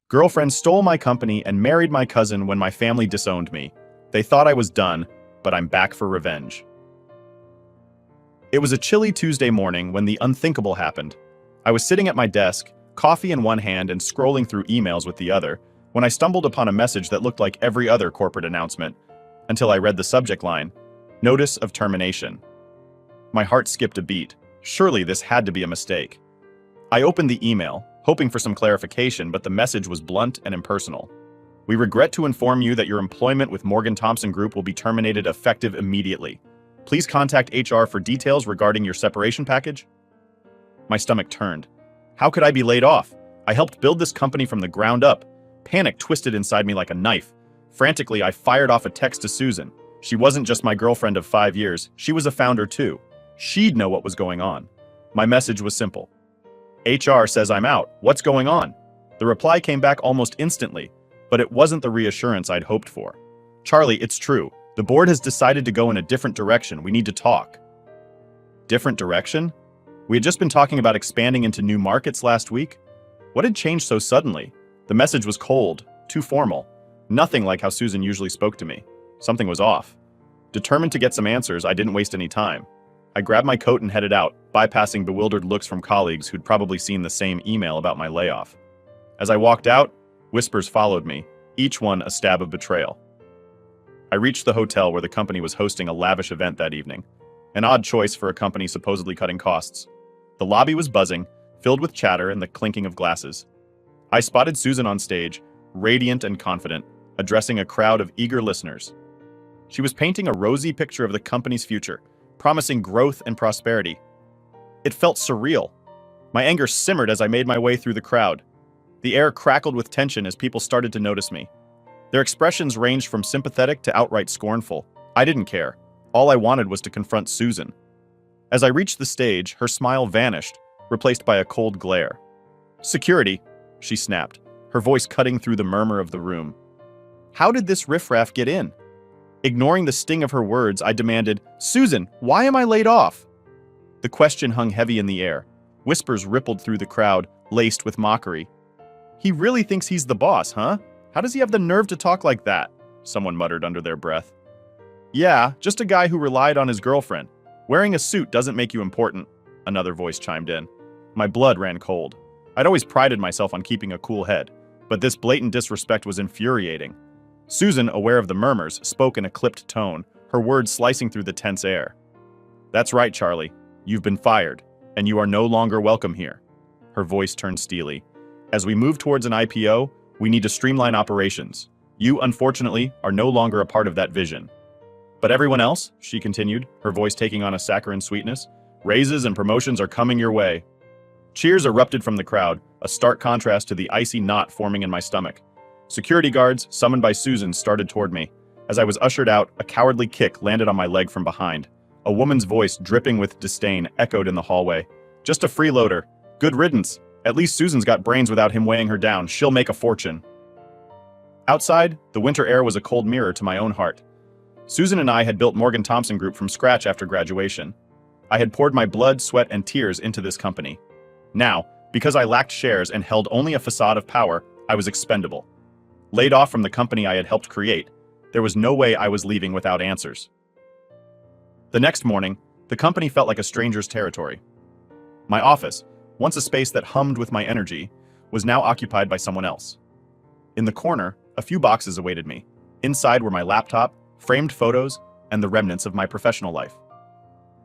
Girlfriend stole my company and married my cousin when my family disowned me. They thought I was done, but I'm back for revenge. It was a chilly Tuesday morning when the unthinkable happened. I was sitting at my desk, coffee in one hand and scrolling through emails with the other, when I stumbled upon a message that looked like every other corporate announcement, until I read the subject line, Notice of Termination. My heart skipped a beat. Surely this had to be a mistake. I opened the email, hoping for some clarification, but the message was blunt and impersonal. We regret to inform you that your employment with Morgan Thompson Group will be terminated effective immediately. Please contact HR for details regarding your separation package. My stomach turned. How could I be laid off? I helped build this company from the ground up. Panic twisted inside me like a knife. Frantically, I fired off a text to Susan. She wasn't just my girlfriend of 5 years, she was a founder too. She'd know what was going on. My message was simple. HR says I'm out. What's going on? The reply came back almost instantly, but it wasn't the reassurance I'd hoped for. Charlie, it's true. The board has decided to go in a different direction. We need to talk. Different direction? We had just been talking about expanding into new markets last week. What had changed so suddenly? The message was cold, too formal. Nothing like how Susan usually spoke to me. Something was off. Determined to get some answers, I didn't waste any time. I grabbed my coat and headed out, bypassing bewildered looks from colleagues who'd probably seen the same email about my layoff. As I walked out, whispers followed me, each one a stab of betrayal. I reached the hotel where the company was hosting a lavish event that evening, an odd choice for a company supposedly cutting costs. The lobby was buzzing, filled with chatter and the clinking of glasses. I spotted Susan on stage, radiant and confident, addressing a crowd of eager listeners. She was painting a rosy picture of the company's future, promising growth and prosperity. It felt surreal. My anger simmered as I made my way through the crowd. The air crackled with tension as people started to notice me. Their expressions ranged from sympathetic to outright scornful. I didn't care. All I wanted was to confront Susan. As I reached the stage, her smile vanished, replaced by a cold glare. "Security," she snapped, her voice cutting through the murmur of the room. How did this riffraff get in? Ignoring the sting of her words, I demanded, "Susan, why am I laid off?" The question hung heavy in the air. Whispers rippled through the crowd, laced with mockery. "He really thinks he's the boss, huh? How does he have the nerve to talk like that?" Someone muttered under their breath. "Yeah, just a guy who relied on his girlfriend. Wearing a suit doesn't make you important," another voice chimed in. My blood ran cold. I'd always prided myself on keeping a cool head, but this blatant disrespect was infuriating. Susan, aware of the murmurs, spoke in a clipped tone, her words slicing through the tense air. "That's right, Charlie. You've been fired, and you are no longer welcome here." Her voice turned steely. "As we move towards an IPO, we need to streamline operations. You, unfortunately, are no longer a part of that vision. But everyone else," she continued, her voice taking on a saccharine sweetness, "raises and promotions are coming your way." Cheers erupted from the crowd, a stark contrast to the icy knot forming in my stomach. Security guards, summoned by Susan, started toward me. As I was ushered out, a cowardly kick landed on my leg from behind. A woman's voice, dripping with disdain, echoed in the hallway. "Just a freeloader. Good riddance. At least Susan's got brains without him weighing her down. She'll make a fortune." Outside, the winter air was a cold mirror to my own heart. Susan and I had built Morgan Thompson Group from scratch after graduation. I had poured my blood, sweat, and tears into this company. Now, because I lacked shares and held only a facade of power, I was expendable. Laid off from the company I had helped create, there was no way I was leaving without answers. The next morning, the company felt like a stranger's territory. My office, once a space that hummed with my energy, was now occupied by someone else. In the corner, a few boxes awaited me. Inside were my laptop, framed photos, and the remnants of my professional life.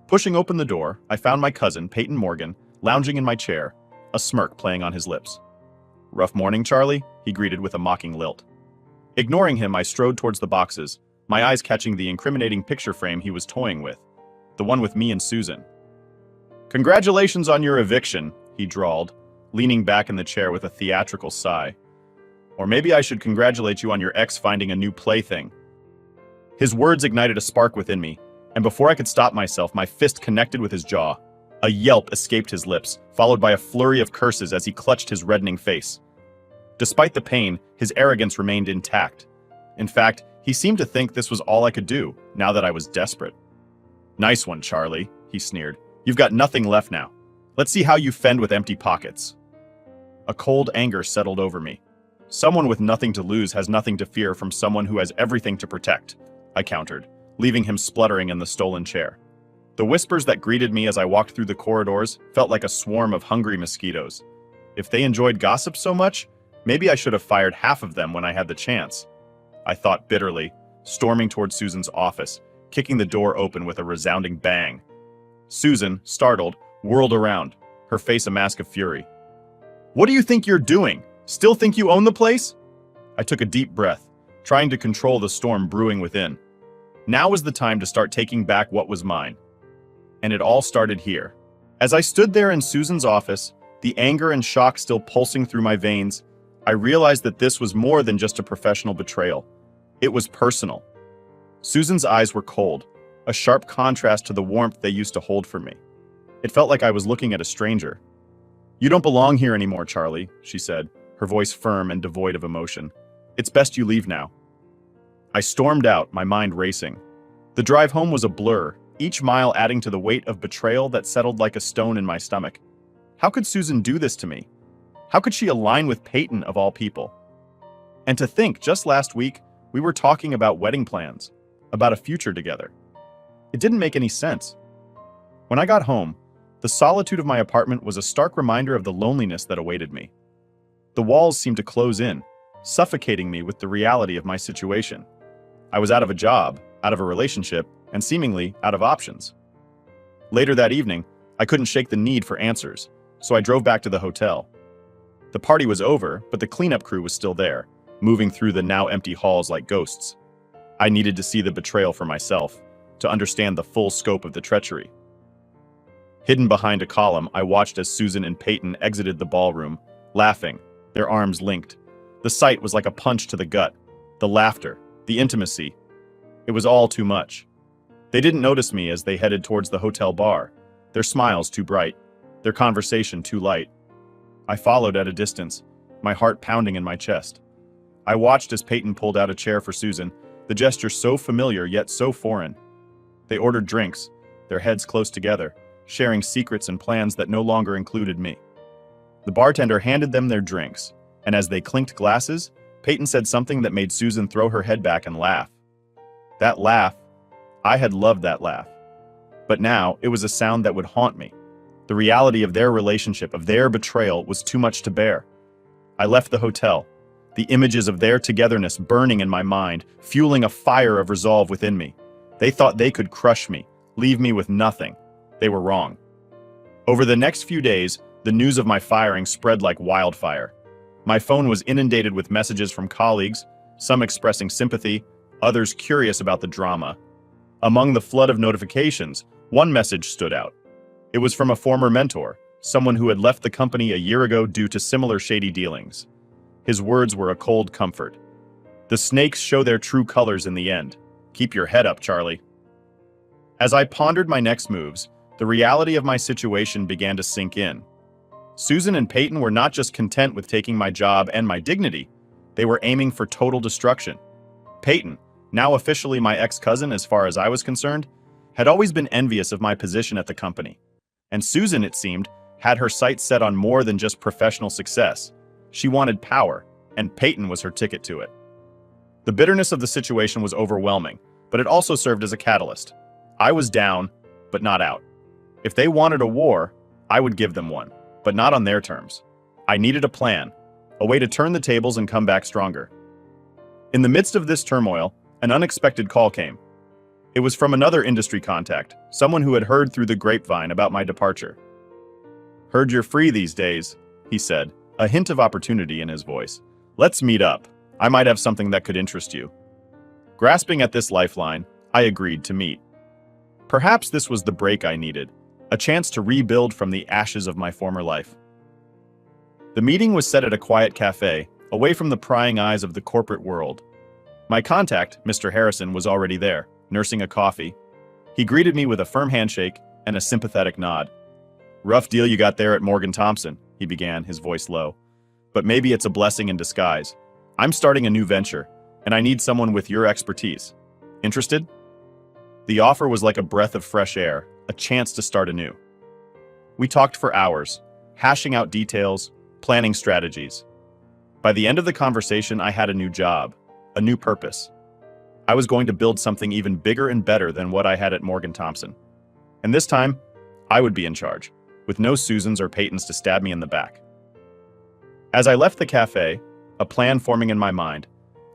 Pushing open the door, I found my cousin, Peyton Morgan, lounging in my chair, a smirk playing on his lips. "Rough morning, Charlie?" he greeted with a mocking lilt. Ignoring him, I strode towards the boxes, my eyes catching the incriminating picture frame he was toying with, the one with me and Susan. "Congratulations on your eviction," he drawled, leaning back in the chair with a theatrical sigh. "Or maybe I should congratulate you on your ex finding a new plaything." His words ignited a spark within me, and before I could stop myself, my fist connected with his jaw. A yelp escaped his lips, followed by a flurry of curses as he clutched his reddening face. Despite the pain, his arrogance remained intact. In fact, he seemed to think this was all I could do, now that I was desperate. "Nice one, Charlie," he sneered. "You've got nothing left now. Let's see how you fend with empty pockets." A cold anger settled over me. Someone with nothing to lose has nothing to fear from someone who has everything to protect, I countered, leaving him spluttering in the stolen chair. The whispers that greeted me as I walked through the corridors felt like a swarm of hungry mosquitoes. If they enjoyed gossip so much, maybe I should have fired half of them when I had the chance. I thought bitterly, storming toward Susan's office, kicking the door open with a resounding bang. Susan, startled, whirled around, her face a mask of fury. "What do you think you're doing? Still think you own the place?" I took a deep breath, trying to control the storm brewing within. Now was the time to start taking back what was mine. And it all started here. As I stood there in Susan's office, the anger and shock still pulsing through my veins, I realized that this was more than just a professional betrayal. It was personal. Susan's eyes were cold, a sharp contrast to the warmth they used to hold for me. It felt like I was looking at a stranger. "You don't belong here anymore, Charlie," she said, her voice firm and devoid of emotion. "It's best you leave now." I stormed out, my mind racing. The drive home was a blur, each mile adding to the weight of betrayal that settled like a stone in my stomach. How could Susan do this to me? How could she align with Peyton of all people? And to think, just last week, we were talking about wedding plans, about a future together. It didn't make any sense. When I got home, the solitude of my apartment was a stark reminder of the loneliness that awaited me. The walls seemed to close in, suffocating me with the reality of my situation. I was out of a job, out of a relationship, and seemingly out of options. Later that evening, I couldn't shake the need for answers, so I drove back to the hotel. The party was over, but the cleanup crew was still there, moving through the now empty halls like ghosts. I needed to see the betrayal for myself, to understand the full scope of the treachery. Hidden behind a column, I watched as Susan and Peyton exited the ballroom, laughing, their arms linked. The sight was like a punch to the gut. The laughter, the intimacy. It was all too much. They didn't notice me as they headed towards the hotel bar, their smiles too bright, their conversation too light. I followed at a distance, my heart pounding in my chest. I watched as Peyton pulled out a chair for Susan, the gesture so familiar yet so foreign. They ordered drinks, their heads close together, sharing secrets and plans that no longer included me. The bartender handed them their drinks, and as they clinked glasses, Peyton said something that made Susan throw her head back and laugh. That laugh, I had loved that laugh. But now, it was a sound that would haunt me. The reality of their relationship, of their betrayal, was too much to bear. I left the hotel, the images of their togetherness burning in my mind, fueling a fire of resolve within me. They thought they could crush me, leave me with nothing. They were wrong. Over the next few days, the news of my firing spread like wildfire. My phone was inundated with messages from colleagues, some expressing sympathy, others curious about the drama. Among the flood of notifications, one message stood out. It was from a former mentor, someone who had left the company a year ago due to similar shady dealings. His words were a cold comfort. "The snakes show their true colors in the end. Keep your head up, Charlie." As I pondered my next moves, the reality of my situation began to sink in. Susan and Peyton were not just content with taking my job and my dignity, they were aiming for total destruction. Peyton, now officially my ex-cousin as far as I was concerned, had always been envious of my position at the company. And Susan, it seemed, had her sights set on more than just professional success. She wanted power, and Peyton was her ticket to it. The bitterness of the situation was overwhelming, but it also served as a catalyst. I was down, but not out. If they wanted a war, I would give them one, but not on their terms. I needed a plan, a way to turn the tables and come back stronger. In the midst of this turmoil, an unexpected call came. It was from another industry contact, someone who had heard through the grapevine about my departure. "Heard you're free these days," he said, a hint of opportunity in his voice. "Let's meet up. I might have something that could interest you." Grasping at this lifeline, I agreed to meet. Perhaps this was the break I needed, a chance to rebuild from the ashes of my former life. The meeting was set at a quiet cafe, away from the prying eyes of the corporate world. My contact, Mr. Harrison, was already there, nursing a coffee. He greeted me with a firm handshake and a sympathetic nod. "Rough deal you got there at Morgan Thompson," he began, his voice low. "But maybe it's a blessing in disguise. I'm starting a new venture, and I need someone with your expertise. Interested?" The offer was like a breath of fresh air, a chance to start anew. We talked for hours, hashing out details, planning strategies. By the end of the conversation, I had a new job, a new purpose. I was going to build something even bigger and better than what I had at Morgan Thompson. And this time, I would be in charge, with no Susans or Peytons to stab me in the back. As I left the cafe, a plan forming in my mind,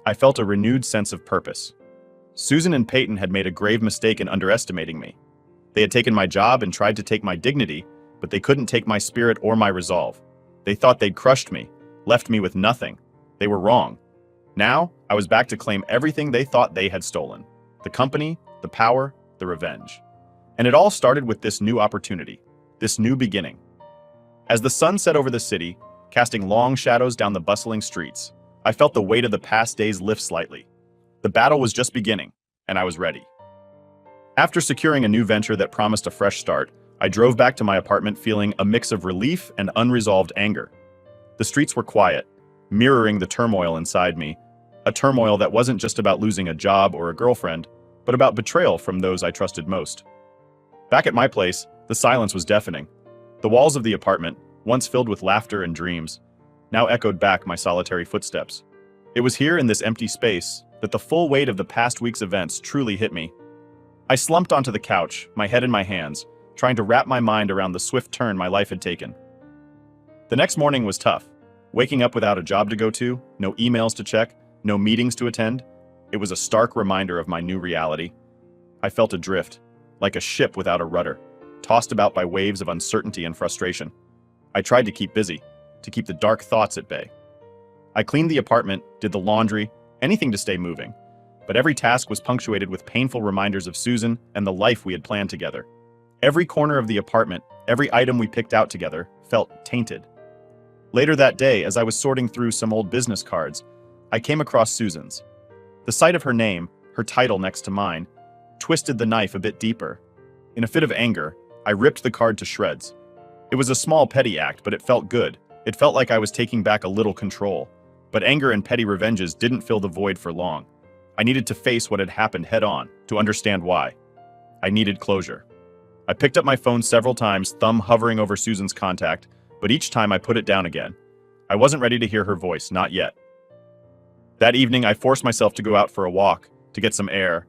I felt a renewed sense of purpose. Susan and Peyton had made a grave mistake in underestimating me. They had taken my job and tried to take my dignity, but they couldn't take my spirit or my resolve. They thought they'd crushed me, left me with nothing. They were wrong. Now, I was back to claim everything they thought they had stolen. The company, the power, the revenge. And it all started with this new opportunity, this new beginning. As the sun set over the city, casting long shadows down the bustling streets, I felt the weight of the past days lift slightly. The battle was just beginning, and I was ready. After securing a new venture that promised a fresh start, I drove back to my apartment feeling a mix of relief and unresolved anger. The streets were quiet, mirroring the turmoil inside me, a turmoil that wasn't just about losing a job or a girlfriend, but about betrayal from those I trusted most. Back at my place, the silence was deafening. The walls of the apartment, once filled with laughter and dreams, now echoed back my solitary footsteps. It was here in this empty space that the full weight of the past week's events truly hit me. I slumped onto the couch, my head in my hands, trying to wrap my mind around the swift turn my life had taken. The next morning was tough. Waking up without a job to go to, no emails to check, no meetings to attend, it was a stark reminder of my new reality. I felt adrift, like a ship without a rudder, tossed about by waves of uncertainty and frustration. I tried to keep busy, to keep the dark thoughts at bay. I cleaned the apartment, did the laundry, anything to stay moving. But every task was punctuated with painful reminders of Susan and the life we had planned together. Every corner of the apartment, every item we picked out together, felt tainted. Later that day, as I was sorting through some old business cards, I came across Susan's. The sight of her name, her title next to mine, twisted the knife a bit deeper. In a fit of anger, I ripped the card to shreds. It was a small petty act, but it felt good. It felt like I was taking back a little control. But anger and petty revenges didn't fill the void for long. I needed to face what had happened head on, to understand why. I needed closure. I picked up my phone several times, thumb hovering over Susan's contact, but each time I put it down again. I wasn't ready to hear her voice, not yet. That evening, I forced myself to go out for a walk, to get some air.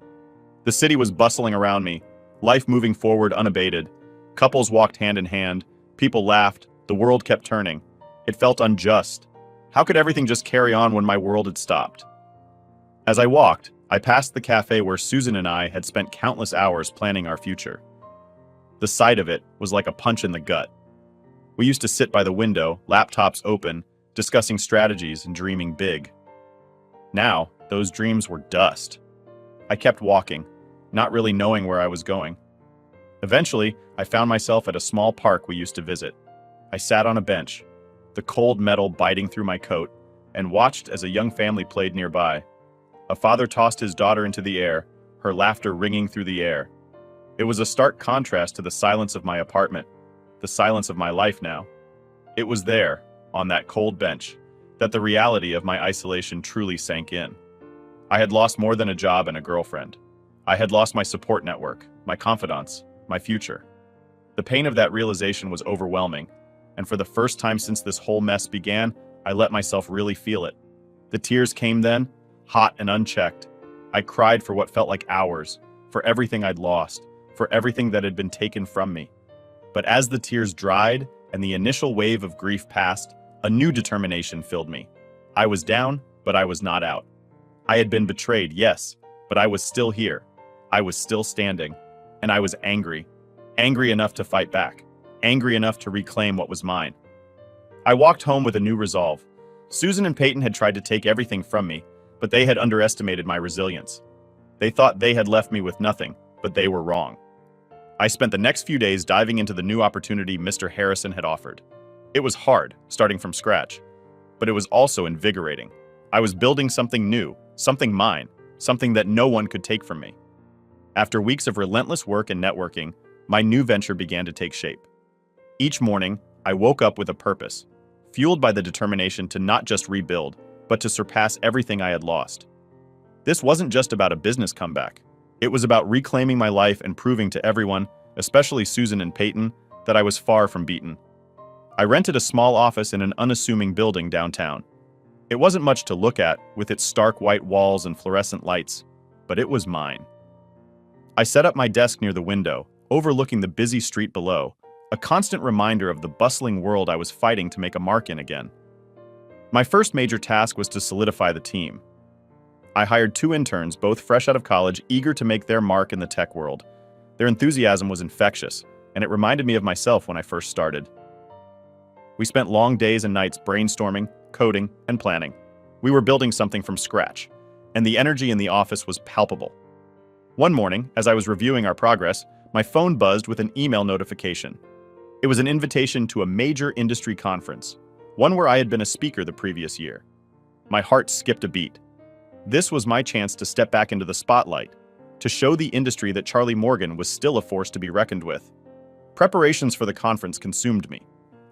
The city was bustling around me, life moving forward unabated. Couples walked hand in hand, people laughed, the world kept turning. It felt unjust. How could everything just carry on when my world had stopped? As I walked, I passed the cafe where Susan and I had spent countless hours planning our future. The sight of it was like a punch in the gut. We used to sit by the window, laptops open, discussing strategies and dreaming big. Now, those dreams were dust. I kept walking, not really knowing where I was going. Eventually, I found myself at a small park we used to visit. I sat on a bench, the cold metal biting through my coat, and watched as a young family played nearby. A father tossed his daughter into the air, her laughter ringing through the air. It was a stark contrast to the silence of my apartment, the silence of my life now. It was there, on that cold bench, that the reality of my isolation truly sank in. I had lost more than a job and a girlfriend. I had lost my support network, my confidants, my future. The pain of that realization was overwhelming, and for the first time since this whole mess began, I let myself really feel it. The tears came then, hot and unchecked. I cried for what felt like hours, for everything I'd lost, for everything that had been taken from me. But as the tears dried and the initial wave of grief passed, a new determination filled me. I was down, but I was not out. I had been betrayed, yes, but I was still here. I was still standing, and I was angry. Angry enough to fight back. Angry enough to reclaim what was mine. I walked home with a new resolve. Susan and Peyton had tried to take everything from me, but they had underestimated my resilience. They thought they had left me with nothing, but they were wrong. I spent the next few days diving into the new opportunity Mr. Harrison had offered. It was hard, starting from scratch, but it was also invigorating. I was building something new, something mine, something that no one could take from me. After weeks of relentless work and networking, my new venture began to take shape. Each morning, I woke up with a purpose, fueled by the determination to not just rebuild, but to surpass everything I had lost. This wasn't just about a business comeback. It was about reclaiming my life and proving to everyone, especially Susan and Peyton, that I was far from beaten. I rented a small office in an unassuming building downtown. It wasn't much to look at, with its stark white walls and fluorescent lights, but it was mine. I set up my desk near the window, overlooking the busy street below, a constant reminder of the bustling world I was fighting to make a mark in again. My first major task was to solidify the team. I hired 2 interns, both fresh out of college, eager to make their mark in the tech world. Their enthusiasm was infectious, and it reminded me of myself when I first started. We spent long days and nights brainstorming, coding, and planning. We were building something from scratch, and the energy in the office was palpable. One morning, as I was reviewing our progress, my phone buzzed with an email notification. It was an invitation to a major industry conference, one where I had been a speaker the previous year. My heart skipped a beat. This was my chance to step back into the spotlight, to show the industry that Charlie Morgan was still a force to be reckoned with. Preparations for the conference consumed me.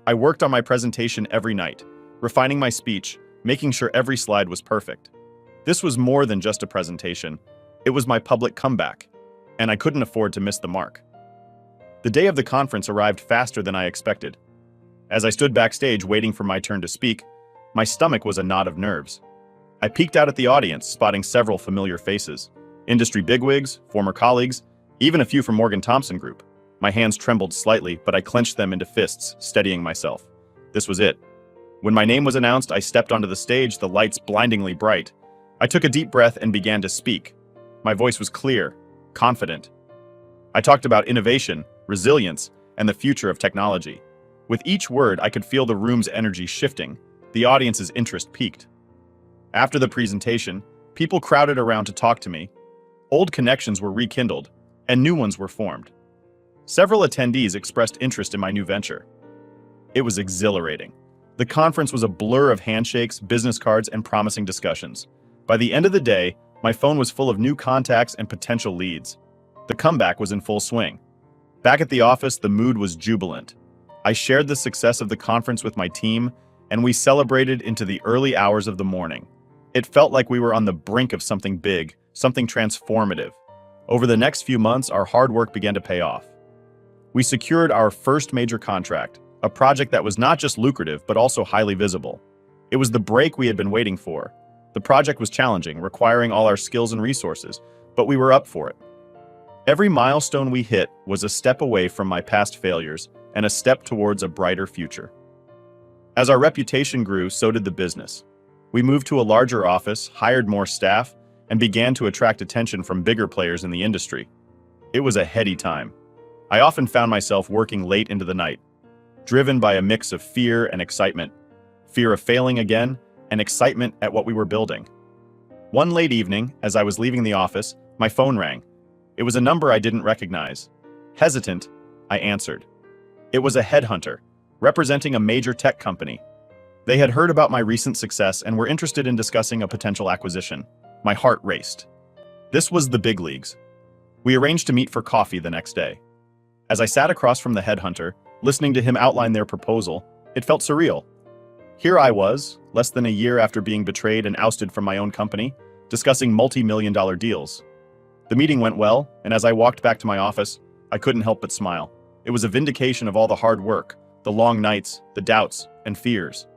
I worked on my presentation every night, refining my speech, making sure every slide was perfect. This was more than just a presentation. It was my public comeback, and I couldn't afford to miss the mark. The day of the conference arrived faster than I expected. As I stood backstage waiting for my turn to speak, my stomach was a knot of nerves. I peeked out at the audience, spotting several familiar faces. Industry bigwigs, former colleagues, even a few from Morgan Thompson Group. My hands trembled slightly, but I clenched them into fists, steadying myself. This was it. When my name was announced, I stepped onto the stage, the lights blindingly bright. I took a deep breath and began to speak. My voice was clear, confident. I talked about innovation, resilience, and the future of technology. With each word, I could feel the room's energy shifting. The audience's interest peaked. After the presentation, people crowded around to talk to me. Old connections were rekindled, and new ones were formed. Several attendees expressed interest in my new venture. It was exhilarating. The conference was a blur of handshakes, business cards, and promising discussions. By the end of the day, my phone was full of new contacts and potential leads. The comeback was in full swing. Back at the office, the mood was jubilant. I shared the success of the conference with my team, and we celebrated into the early hours of the morning. It felt like we were on the brink of something big, something transformative. Over the next few months, our hard work began to pay off. We secured our first major contract, a project that was not just lucrative, but also highly visible. It was the break we had been waiting for. The project was challenging, requiring all our skills and resources, but we were up for it. Every milestone we hit was a step away from my past failures and a step towards a brighter future. As our reputation grew, so did the business. We moved to a larger office, hired more staff, and began to attract attention from bigger players in the industry. It was a heady time. I often found myself working late into the night, driven by a mix of fear and excitement, fear of failing again, and excitement at what we were building. One late evening, as I was leaving the office, my phone rang. It was a number I didn't recognize. Hesitant, I answered. It was a headhunter, representing a major tech company. They had heard about my recent success and were interested in discussing a potential acquisition. My heart raced. This was the big leagues. We arranged to meet for coffee the next day. As I sat across from the headhunter, listening to him outline their proposal, it felt surreal. Here I was, less than a year after being betrayed and ousted from my own company, discussing multi-million-dollar deals. The meeting went well, and as I walked back to my office, I couldn't help but smile. It was a vindication of all the hard work, the long nights, the doubts, and fears.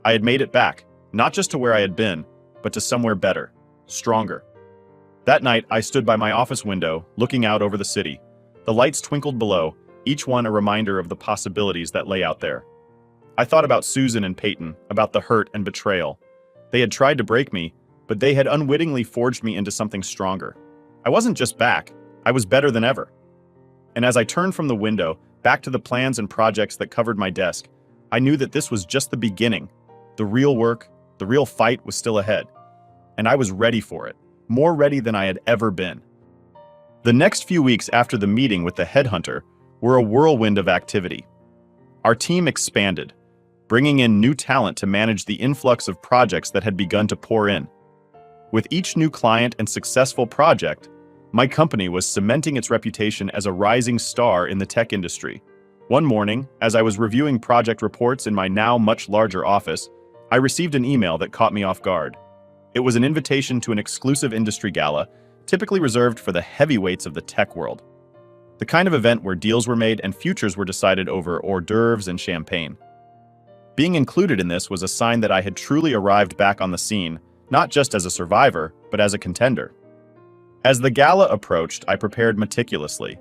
I had made it back, not just to where I had been, but to somewhere better, stronger. That night, I stood by my office window, looking out over the city. The lights twinkled below, each one a reminder of the possibilities that lay out there. I thought about Susan and Peyton, about the hurt and betrayal. They had tried to break me, but they had unwittingly forged me into something stronger. I wasn't just back, I was better than ever. And as I turned from the window, back to the plans and projects that covered my desk, I knew that this was just the beginning. The real work, the real fight was still ahead. And I was ready for it, more ready than I had ever been. The next few weeks after the meeting with the headhunter were a whirlwind of activity. Our team expanded, bringing in new talent to manage the influx of projects that had begun to pour in. With each new client and successful project, my company was cementing its reputation as a rising star in the tech industry. One morning, as I was reviewing project reports in my now much larger office, I received an email that caught me off guard. It was an invitation to an exclusive industry gala, typically reserved for the heavyweights of the tech world. The kind of event where deals were made and futures were decided over hors d'oeuvres and champagne. Being included in this was a sign that I had truly arrived back on the scene, not just as a survivor, but as a contender. As the gala approached, I prepared meticulously.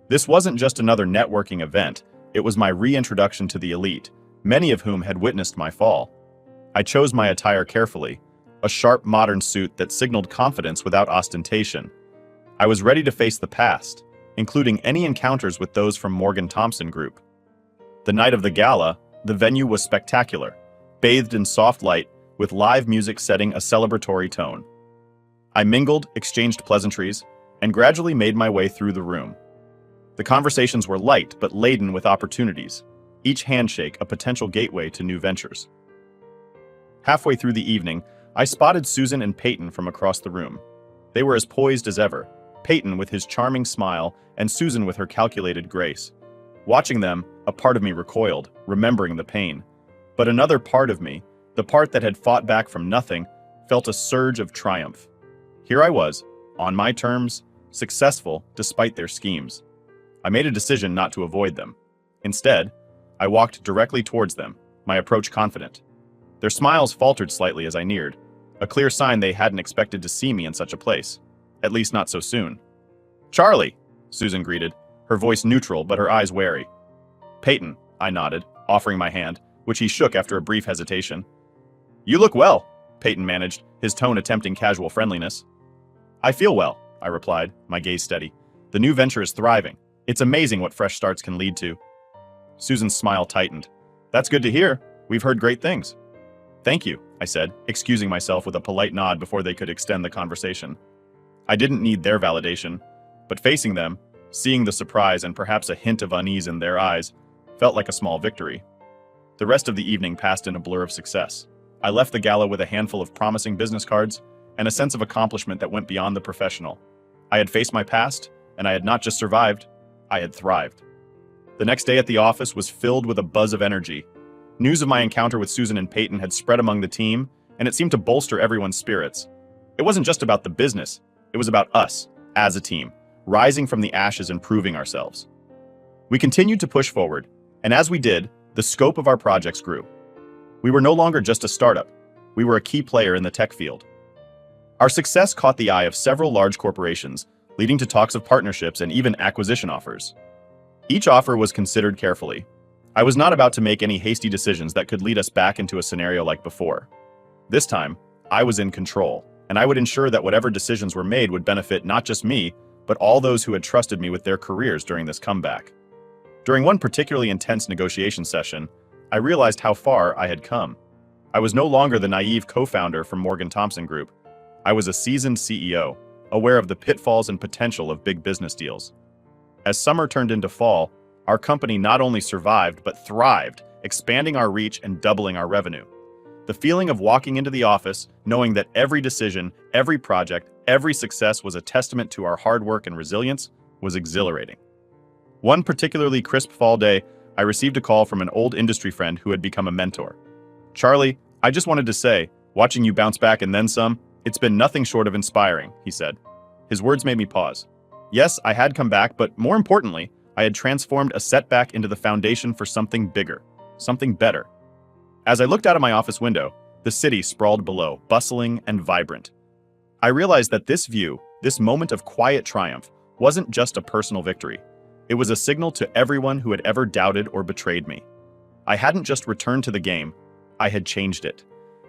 This wasn't just another networking event, it was my reintroduction to the elite, many of whom had witnessed my fall. I chose my attire carefully, a sharp modern suit that signaled confidence without ostentation. I was ready to face the past, including any encounters with those from Morgan Thompson Group. The night of the gala, the venue was spectacular, bathed in soft light, with live music setting a celebratory tone. I mingled, exchanged pleasantries, and gradually made my way through the room. The conversations were light but laden with opportunities, each handshake a potential gateway to new ventures. Halfway through the evening, I spotted Susan and Peyton from across the room. They were as poised as ever, Peyton with his charming smile and Susan with her calculated grace. Watching them, a part of me recoiled, remembering the pain. But another part of me, the part that had fought back from nothing, felt a surge of triumph. Here I was, on my terms, successful despite their schemes. I made a decision not to avoid them. Instead, I walked directly towards them, my approach confident. Their smiles faltered slightly as I neared, a clear sign they hadn't expected to see me in such a place, at least not so soon. "Charlie," Susan greeted, her voice neutral but her eyes wary. "Peyton," I nodded, offering my hand, which he shook after a brief hesitation. "You look well," Peyton managed, his tone attempting casual friendliness. "I feel well," I replied, my gaze steady. "The new venture is thriving. It's amazing what fresh starts can lead to." Susan's smile tightened. "That's good to hear. We've heard great things." "Thank you," I said, excusing myself with a polite nod before they could extend the conversation. I didn't need their validation, but facing them, seeing the surprise and perhaps a hint of unease in their eyes, felt like a small victory. The rest of the evening passed in a blur of success. I left the gala with a handful of promising business cards and a sense of accomplishment that went beyond the professional. I had faced my past, and I had not just survived, I had thrived. The next day at the office was filled with a buzz of energy. News of my encounter with Susan and Peyton had spread among the team, and it seemed to bolster everyone's spirits. It wasn't just about the business, it was about us, as a team, rising from the ashes and proving ourselves. We continued to push forward, and as we did, the scope of our projects grew. We were no longer just a startup, we were a key player in the tech field. Our success caught the eye of several large corporations, leading to talks of partnerships and even acquisition offers. Each offer was considered carefully. I was not about to make any hasty decisions that could lead us back into a scenario like before. This time, I was in control, and I would ensure that whatever decisions were made would benefit not just me, but all those who had trusted me with their careers during this comeback. During one particularly intense negotiation session, I realized how far I had come. I was no longer the naive co-founder from Morgan Thompson Group. I was a seasoned CEO, aware of the pitfalls and potential of big business deals. As summer turned into fall, our company not only survived but thrived, expanding our reach and doubling our revenue. The feeling of walking into the office, knowing that every decision, every project, every success was a testament to our hard work and resilience, was exhilarating. One particularly crisp fall day, I received a call from an old industry friend who had become a mentor. "Charlie, I just wanted to say, watching you bounce back and then some, it's been nothing short of inspiring," he said. His words made me pause. Yes, I had come back, but more importantly, I had transformed a setback into the foundation for something bigger, something better. As I looked out of my office window, the city sprawled below, bustling and vibrant. I realized that this view, this moment of quiet triumph, wasn't just a personal victory. It was a signal to everyone who had ever doubted or betrayed me. I hadn't just returned to the game, I had changed it.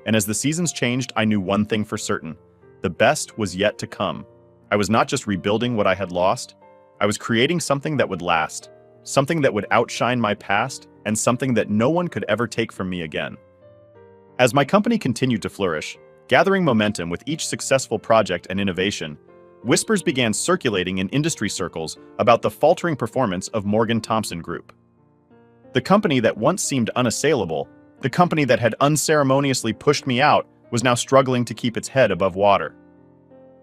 And as the seasons changed, I knew one thing for certain. The best was yet to come. I was not just rebuilding what I had lost, I was creating something that would last, something that would outshine my past, and something that no one could ever take from me again. As my company continued to flourish, gathering momentum with each successful project and innovation, whispers began circulating in industry circles about the faltering performance of Morgan Thompson Group. The company that once seemed unassailable, the company that had unceremoniously pushed me out, was now struggling to keep its head above water.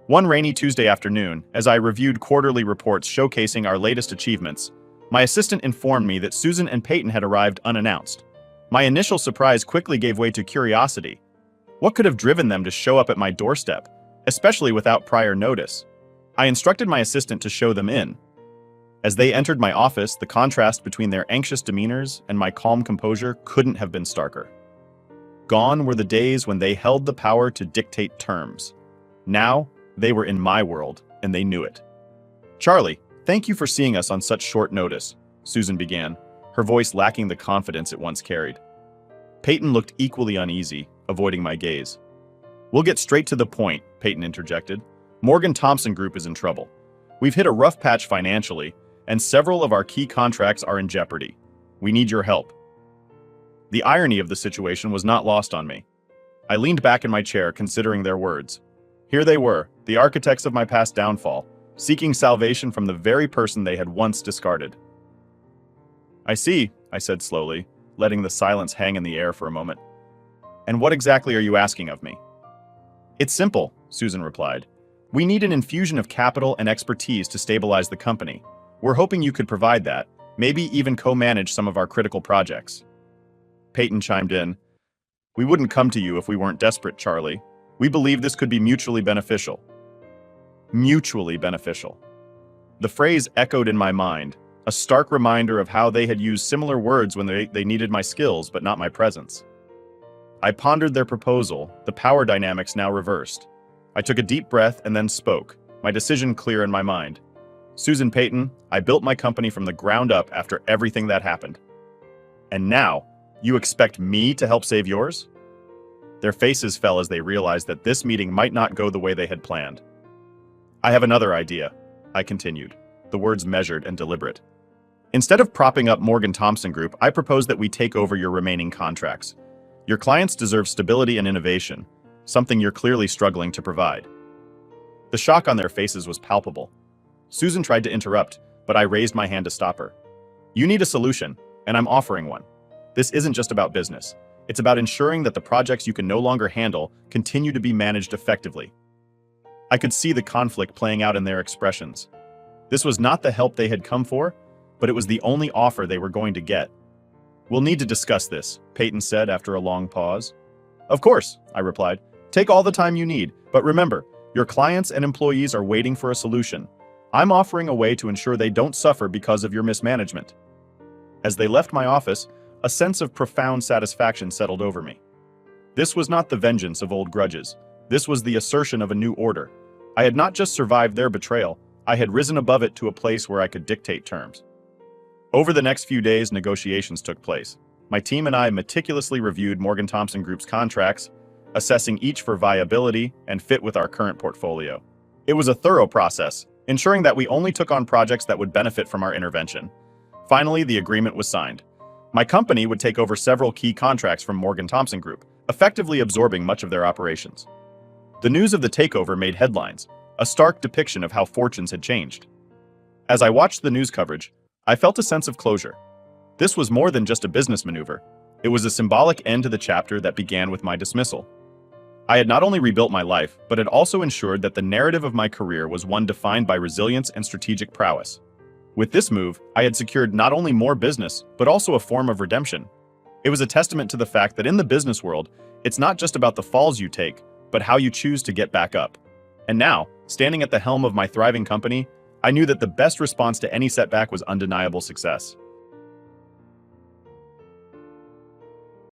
One rainy Tuesday afternoon, as I reviewed quarterly reports showcasing our latest achievements, my assistant informed me that Susan and Peyton had arrived unannounced. My initial surprise quickly gave way to curiosity. What could have driven them to show up at my doorstep, especially without prior notice? I instructed my assistant to show them in. As they entered my office, the contrast between their anxious demeanors and my calm composure couldn't have been starker. Gone were the days when they held the power to dictate terms. Now, they were in my world, and they knew it. "Charlie, thank you for seeing us on such short notice," Susan began, her voice lacking the confidence it once carried. Peyton looked equally uneasy, avoiding my gaze. "We'll get straight to the point," Peyton interjected. "Morgan Thompson Group is in trouble. We've hit a rough patch financially, and several of our key contracts are in jeopardy. We need your help." The irony of the situation was not lost on me. I leaned back in my chair, considering their words. Here they were, the architects of my past downfall, seeking salvation from the very person they had once discarded. "I see," I said slowly, letting the silence hang in the air for a moment. "And what exactly are you asking of me?" "It's simple," Susan replied. "We need an infusion of capital and expertise to stabilize the company. We're hoping you could provide that, maybe even co-manage some of our critical projects." Peyton chimed in. "We wouldn't come to you if we weren't desperate, Charlie. We believe this could be mutually beneficial." Mutually beneficial. The phrase echoed in my mind, a stark reminder of how they had used similar words when they needed my skills but not my presence. I pondered their proposal, the power dynamics now reversed. I took a deep breath and then spoke, my decision clear in my mind. "Susan Peyton, I built my company from the ground up after everything that happened. And now, you expect me to help save yours?" Their faces fell as they realized that this meeting might not go the way they had planned. "I have another idea," I continued, the words measured and deliberate. "Instead of propping up Morgan Thompson Group, I propose that we take over your remaining contracts. Your clients deserve stability and innovation, something you're clearly struggling to provide." The shock on their faces was palpable. Susan tried to interrupt, but I raised my hand to stop her. "You need a solution, and I'm offering one. This isn't just about business. It's about ensuring that the projects you can no longer handle continue to be managed effectively." I could see the conflict playing out in their expressions. This was not the help they had come for, but it was the only offer they were going to get. "We'll need to discuss this," Peyton said after a long pause. "Of course," I replied. "Take all the time you need, but remember, your clients and employees are waiting for a solution. I'm offering a way to ensure they don't suffer because of your mismanagement." As they left my office, a sense of profound satisfaction settled over me. This was not the vengeance of old grudges. This was the assertion of a new order. I had not just survived their betrayal, I had risen above it to a place where I could dictate terms. Over the next few days, negotiations took place. My team and I meticulously reviewed Morgan Thompson Group's contracts, assessing each for viability and fit with our current portfolio. It was a thorough process, ensuring that we only took on projects that would benefit from our intervention. Finally, the agreement was signed. My company would take over several key contracts from Morgan Thompson Group, effectively absorbing much of their operations. The news of the takeover made headlines, a stark depiction of how fortunes had changed. As I watched the news coverage, I felt a sense of closure. This was more than just a business maneuver. It was a symbolic end to the chapter that began with my dismissal. I had not only rebuilt my life, but had also ensured that the narrative of my career was one defined by resilience and strategic prowess. With this move, I had secured not only more business, but also a form of redemption. It was a testament to the fact that in the business world, it's not just about the falls you take, but how you choose to get back up. And now, standing at the helm of my thriving company, I knew that the best response to any setback was undeniable success.